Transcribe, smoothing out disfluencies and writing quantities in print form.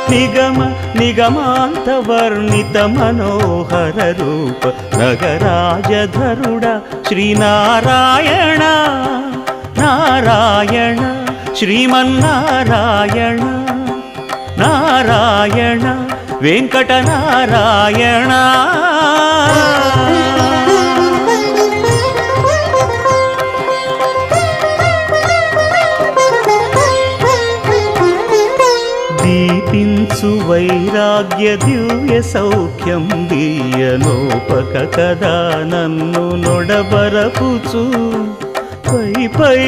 నిగమ నిగమాంత వర్ణిత మనోహర రూప నగరాజధరుడ శ్రీనారాయణ నారాయణ శ్రీమన్నారాయణ నారాయణ వెంకటనారాయణ దీపించు వైరాగ్య దివ్య సౌఖ్యం దీయనోపక కదా నన్ను నొడబరపుచు పై పై